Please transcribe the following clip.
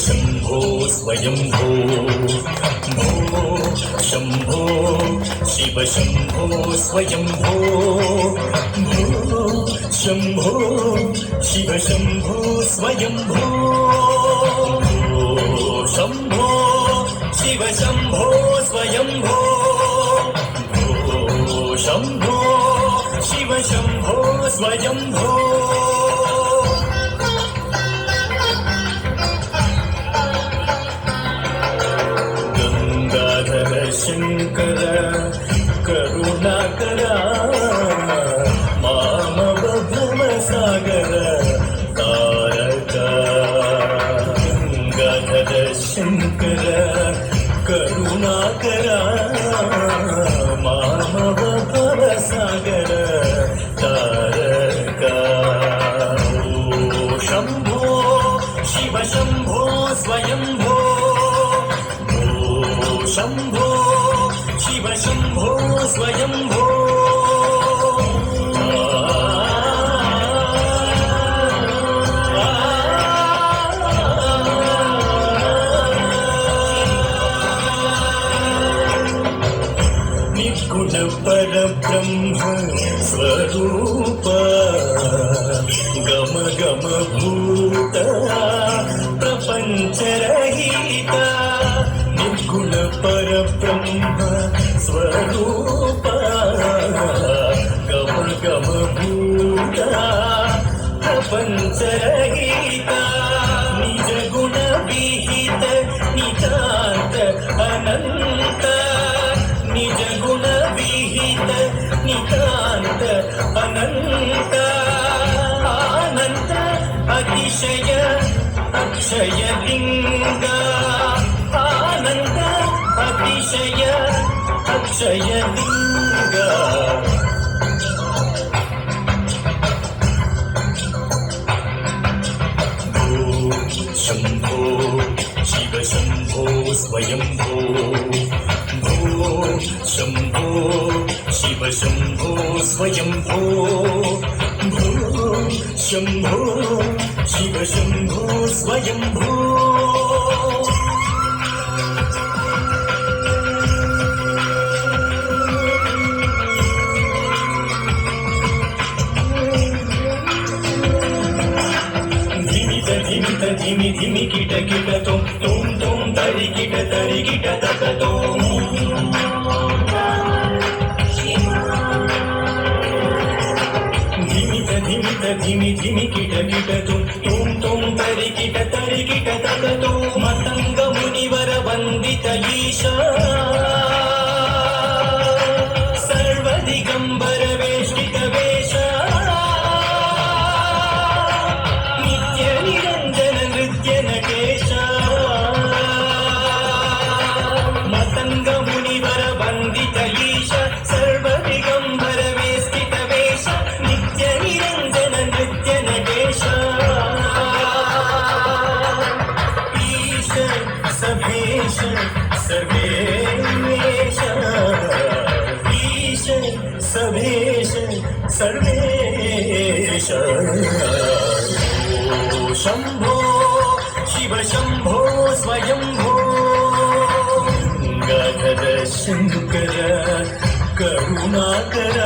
शम्भो स्वयम्भो भो शम्भो शिव शम्भो स्वयम्भो भो शम्भो शिव शम्भो स्वयम्भो भो शम्भो शिव शम्भो स्वयम्भो भो शम्भो शिव शम्भो स्वयम्भो शंकर करुणाकर मानव भवसागर तारक गंगाधर शंकर करुणाकर मानव भवसागर तारक शंभो शिव शंभो स्वयंभो शंभो शिव शंभो स्वयंभो निर्गुण परब्रह्म स्वरूप गम गम भूत प्रपंच रहित निर्गुण परब्रह्म स्वरूप गम गम भूत प्रपंच रहित निज गुण विहित नितांत अनंत निज गुण विहित नितांत अनंत आनंद अतिशय अक्षय लिंग आनंद अतिशय अक्षय लिंग भो शंभो शिव शंभो स्वयंभो भो शंभो शिव शंभो स्वयंभो भो शंभो शिव शंभो स्वयंभो धिमि धिमि किट किट तुम तुम तरि किट तक तुम धिमि धिमि किट किट तुम तरि किट तक तुम मतंग मुनिवर वंदित ईशा सर्व दिगंबर वेष्टित वेश मतंग मुनिवर वंदित ईश सर्व दिगंबर वेष्टित वेश नित्य निरंजन नृत्य नटेश ईश सभेश सर्वेश ईश सभेश सर्वेश शंभो शिव शंभो स्वयंभो गंगाधर शंकर करुणाकर